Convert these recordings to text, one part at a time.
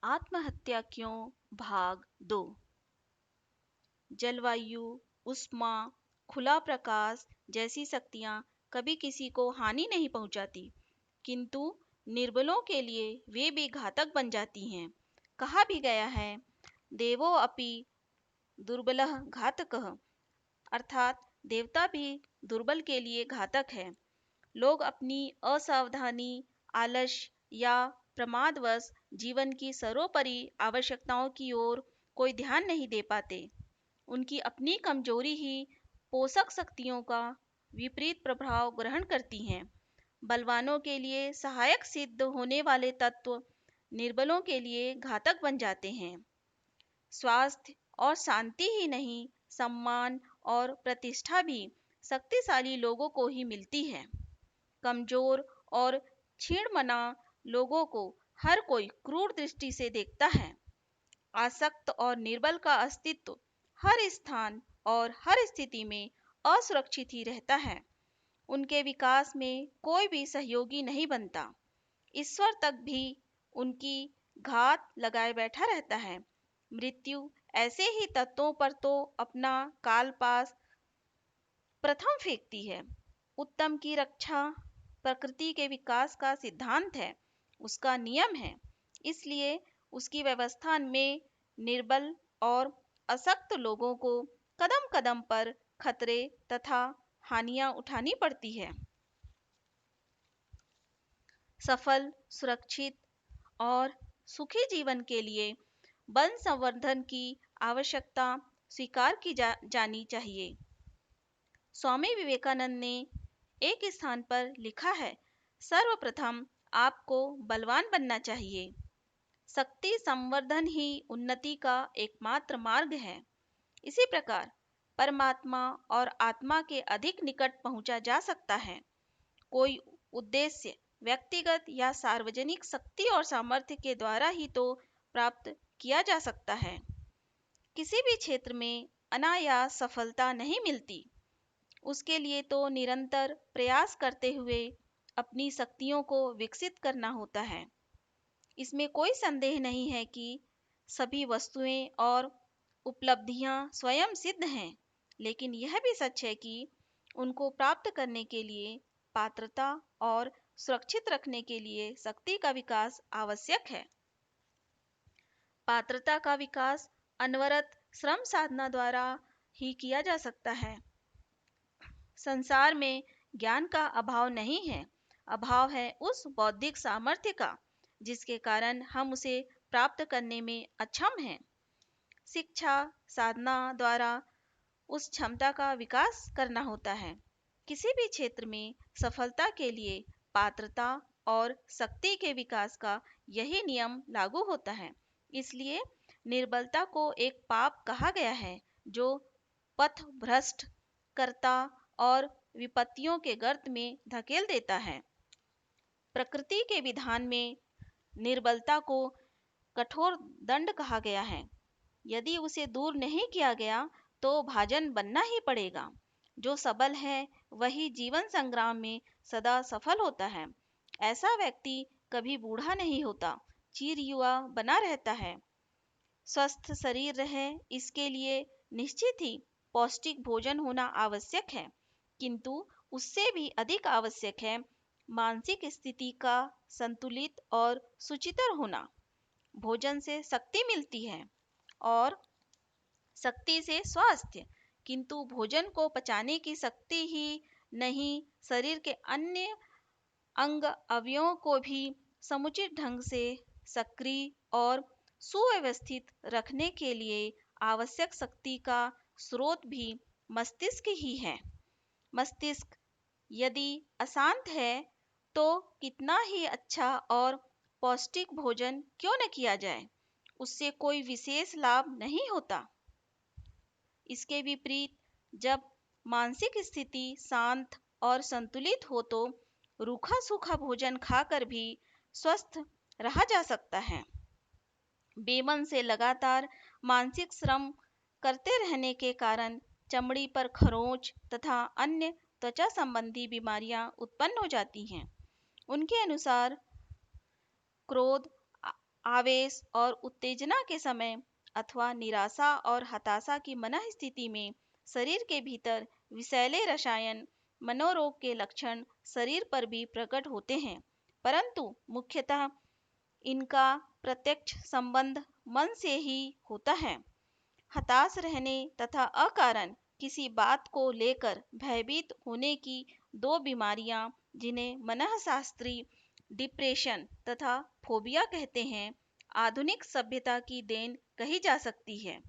आत्महत्या क्यों? भाग 2। जलवायु, ऊष्मा, खुला प्रकाश जैसी शक्तियां कभी किसी को हानि नहीं पहुंचाती, किंतु निर्बलों के लिए वे भी घातक बन जाती हैं। कहा भी गया है, देवो अपि दुर्बलः घातकः, अर्थात देवता भी दुर्बल के लिए घातक है। लोग अपनी असावधानी, आलस्य या प्रमादवश जीवन की सर्वोपरि आवश्यकताओं की ओर कोई ध्यान नहीं दे पाते। उनकी अपनी कमजोरी ही पोषक शक्तियों का विपरीत प्रभाव ग्रहण करती हैं। बलवानों के लिए सहायक सिद्ध होने वाले तत्व निर्बलों के लिए घातक बन जाते हैं। स्वास्थ्य और शांति ही नहीं, सम्मान और प्रतिष्ठा भी शक्तिशाली लोगों को ही मिलती है। कमजोर और क्षीणमना लोगों को हर कोई क्रूर दृष्टि से देखता है। आसक्त और निर्बल का अस्तित्व हर स्थान और हर स्थिति में असुरक्षित ही रहता है। उनके विकास में कोई भी सहयोगी नहीं बनता। ईश्वर तक भी उनकी घात लगाए बैठा रहता है। मृत्यु ऐसे ही तत्वों पर तो अपना कालपास प्रथम फेंकती है। उत्तम की रक्षा प्रकृति के विकास का सिद्धांत है, उसका नियम है। इसलिए उसकी व्यवस्था में निर्बल और अशक्त लोगों को कदम कदम पर खतरे तथा हानियां उठानी पड़ती है। सफल, सुरक्षित और सुखी जीवन के लिए वन संवर्धन की आवश्यकता स्वीकार की जानी चाहिए। स्वामी विवेकानंद ने एक स्थान पर लिखा है, सर्वप्रथम आपको बलवान बनना चाहिए। शक्ति संवर्धन ही उन्नति का एकमात्र मार्ग है। इसी प्रकार परमात्मा और आत्मा के अधिक निकट पहुंचा जा सकता है। कोई उद्देश्य व्यक्तिगत या सार्वजनिक शक्ति और सामर्थ्य के द्वारा ही तो प्राप्त किया जा सकता है। किसी भी क्षेत्र में अनायास सफलता नहीं मिलती। उसके लिए तो निरंतर प्रयास करते हुए अपनी शक्तियों को विकसित करना होता है। इसमें कोई संदेह नहीं है कि सभी वस्तुएं और उपलब्धियां स्वयं सिद्ध हैं, लेकिन यह भी सच है कि उनको प्राप्त करने के लिए पात्रता और सुरक्षित रखने के लिए शक्ति का विकास आवश्यक है। पात्रता का विकास अनवरत श्रम साधना द्वारा ही किया जा सकता है। संसार में ज्ञान का अभाव नहीं है, अभाव है उस बौद्धिक सामर्थ्य का जिसके कारण हम उसे प्राप्त करने में अक्षम हैं। शिक्षा साधना द्वारा उस क्षमता का विकास करना होता है। किसी भी क्षेत्र में सफलता के लिए पात्रता और शक्ति के विकास का यही नियम लागू होता है। इसलिए निर्बलता को एक पाप कहा गया है जो पथ भ्रष्ट करता और विपत्तियों के गर्त में धकेल देता है। प्रकृति के विधान में निर्बलता को कठोर दंड कहा गया है। यदि उसे दूर नहीं किया गया तो भाजन बनना ही पड़ेगा। जो सबल है वही जीवन संग्राम में सदा सफल होता है। ऐसा व्यक्ति कभी बूढ़ा नहीं होता, चिर युवा बना रहता है। स्वस्थ शरीर रहे इसके लिए निश्चित ही पौष्टिक भोजन होना आवश्यक है, किंतु उससे भी अधिक आवश्यक है मानसिक स्थिति का संतुलित और सुचितर होना। भोजन से शक्ति मिलती है और शक्ति से स्वास्थ्य, किंतु भोजन को पचाने की शक्ति ही नहीं, शरीर के अन्य अंग अवयवों को भी समुचित ढंग से सक्रिय और सुव्यवस्थित रखने के लिए आवश्यक शक्ति का स्रोत भी मस्तिष्क ही है। मस्तिष्क यदि अशांत है तो कितना ही अच्छा और पौष्टिक भोजन क्यों न किया जाए, उससे कोई विशेष लाभ नहीं होता। इसके विपरीत जब मानसिक स्थिति शांत और संतुलित हो तो रूखा सूखा भोजन खाकर भी स्वस्थ रहा जा सकता है। बेमन से लगातार मानसिक श्रम करते रहने के कारण चमड़ी पर खरोंच तथा अन्य त्वचा संबंधी बीमारियां उत्पन्न हो जाती हैं। उनके अनुसार क्रोध, आवेश और उत्तेजना के समय अथवा निराशा और हताशा की मनः स्थिति में शरीर के भीतर विषैले रसायन मनोरोग के लक्षण शरीर पर भी प्रकट होते हैं, परंतु मुख्यतः इनका प्रत्यक्ष संबंध मन से ही होता है। हताश रहने तथा अकारण किसी बात को लेकर भयभीत होने की दो बीमारियां, जिन्हें मनःशास्त्री डिप्रेशन तथा फोबिया कहते हैं, आधुनिक सभ्यता की देन कही जा सकती है।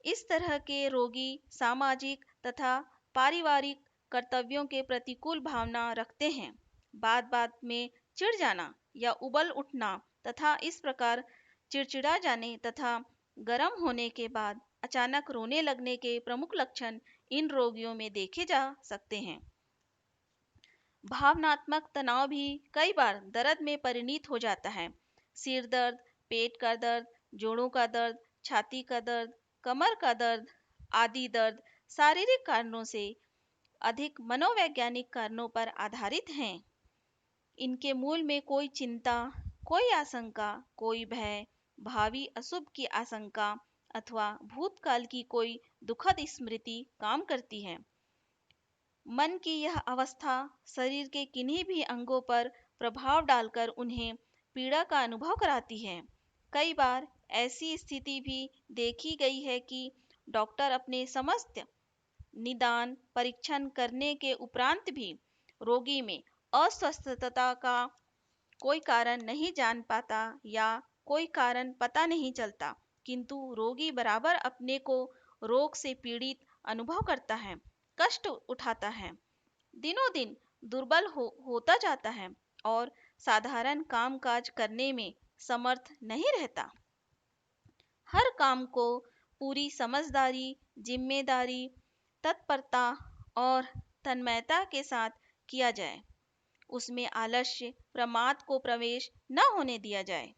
इस तरह के रोगी सामाजिक तथा पारिवारिक कर्तव्यों के प्रतिकूल भावना रखते हैं। बात बात में चिढ़ जाना या उबल उठना तथा इस प्रकार चिड़चिड़ा जाने तथा गर्म होने के बाद अचानक रोने लगने के प्रमुख लक्षण इन रोगियों में देखे जा सकते हैं। भावनात्मक तनाव भी कई बार दर्द में परिणत हो जाता है। सिर दर्द, पेट का दर्द, जोड़ों का दर्द, छाती का दर्द, कमर का दर्द आदि दर्द शारीरिक कारणों से अधिक मनोवैज्ञानिक कारणों पर आधारित हैं। इनके मूल में कोई चिंता, कोई आशंका, कोई भय, भावी अशुभ की आशंका अथवा भूतकाल की कोई दुखद स्मृति काम करती है। मन की यह अवस्था शरीर के किन्हीं भी अंगों पर प्रभाव डालकर उन्हें पीड़ा का अनुभव कराती है। कई बार ऐसी स्थिति भी देखी गई है कि डॉक्टर अपने समस्त निदान परीक्षण करने के उपरांत भी रोगी में अस्वस्थता का कोई कारण नहीं जान पाता या कोई कारण पता नहीं चलता, किंतु रोगी बराबर अपने को रोग से पीड़ित अनुभव करता है, कष्ट उठाता है, दिनों दिन दुर्बल होता जाता है और साधारण कामकाज करने में समर्थ नहीं रहता। हर काम को पूरी समझदारी, जिम्मेदारी, तत्परता और तन्मयता के साथ किया जाए। उसमें आलस्य, प्रमाद को प्रवेश न होने दिया जाए।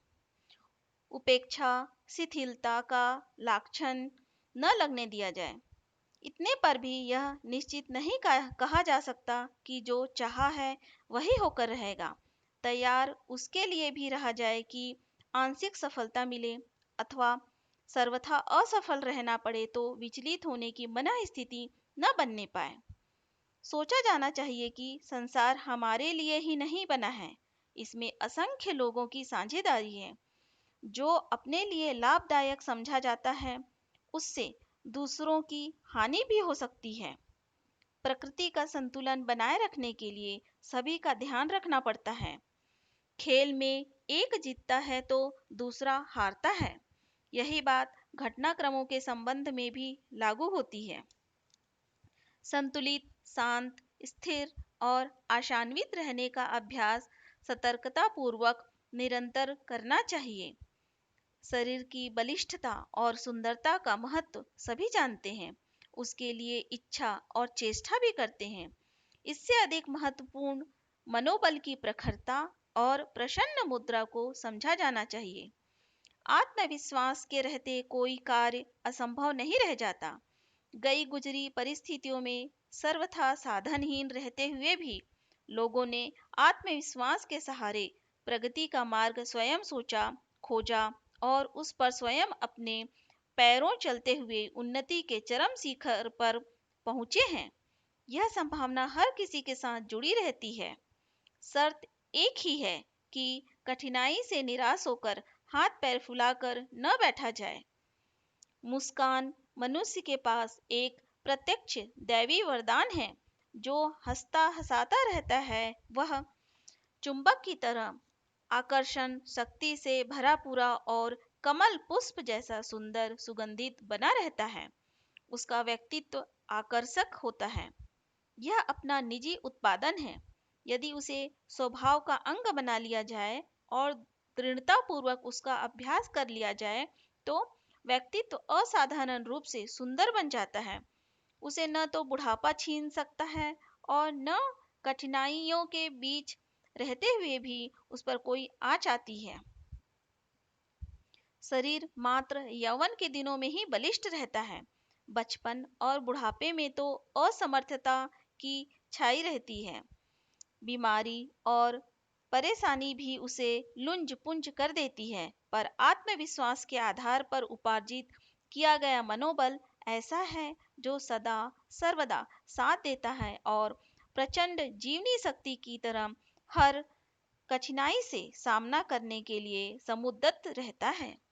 उपेक्षा, शिथिलता का लाक्षण न लगने दिया जाए। इतने पर भी यह निश्चित नहीं कहा जा सकता कि जो चाहा है वही होकर रहेगा। तैयार उसके लिए भी रहा जाए कि आंशिक सफलता मिले अथवा सर्वथा असफल रहना पड़े तो विचलित होने की मनः स्थिति न बनने पाए। सोचा जाना चाहिए कि संसार हमारे लिए ही नहीं बना है, इसमें असंख्य लोगों की साझेदारी है। जो अपने लिए लाभदायक समझा जाता है, उससे दूसरों की हानि भी हो सकती है। प्रकृति का संतुलन बनाए रखने के लिए सभी का ध्यान रखना पड़ता है। खेल में एक जीतता है तो दूसरा हारता है। यही बात घटनाक्रमों के संबंध में भी लागू होती है। संतुलित, शांत, स्थिर और आशान्वित रहने का अभ्यास सतर्कता पूर्वक निरंतर करना चाहिए। शरीर की बलिष्ठता और सुंदरता का महत्व सभी जानते हैं, उसके लिए इच्छा और चेष्टा भी करते हैं। इससे अधिक महत्वपूर्ण मनोबल की प्रखरता और प्रसन्न मुद्रा को समझा जाना चाहिए। आत्मविश्वास के रहते कोई कार्य असंभव नहीं रह जाता। गई गुजरी परिस्थितियों में सर्वथा साधनहीन रहते हुए भी लोगों ने आत्मविश्वास के सहारे प्रगति का मार्ग स्वयं सोचा, खोजा और उस पर स्वयं अपने पैरों चलते हुए उन्नति के चरम शिखर पर पहुंचे हैं। यह संभावना हर किसी के साथ जुड़ी रहती है। शर्त एक ही है कि कठिनाई से निराश होकर हाथ पैर फुलाकर न बैठा जाए। मुस्कान मनुष्य के पास एक प्रत्यक्ष दैवी वरदान है। जो हंसता हंसाता रहता है वह चुंबक की तरह आकर्षण शक्ति से भरा पूरा और कमल पुष्प जैसा सुंदर सुगंधित बना रहता है। उसका व्यक्तित्व आकर्षक होता है। यह अपना निजी उत्पादन है। यदि उसे स्वभाव का अंग बना लिया जाए और दृढ़तापूर्वक उसका अभ्यास कर लिया जाए तो व्यक्तित्व असाधारण रूप से सुंदर बन जाता है। उसे न तो बुढ़ापा छीन सकता है और न कठिनाइयों के बीच रहते हुए भी उस पर कोई आँच आती है। शरीर मात्र यौवन के दिनों में ही बलिष्ठ रहता है। बचपन और बुढ़ापे में तो असमर्थता की छाई रहती है। बीमारी और परेशानी भी उसे लुंज पुंज कर देती है, पर आत्मविश्वास के आधार पर उपार्जित किया गया मनोबल ऐसा है जो सदा सर्वदा साथ देता है और प्रचंड जीवनी शक्ति की तरह हर कठिनाई से सामना करने के लिए समुद्यत रहता है।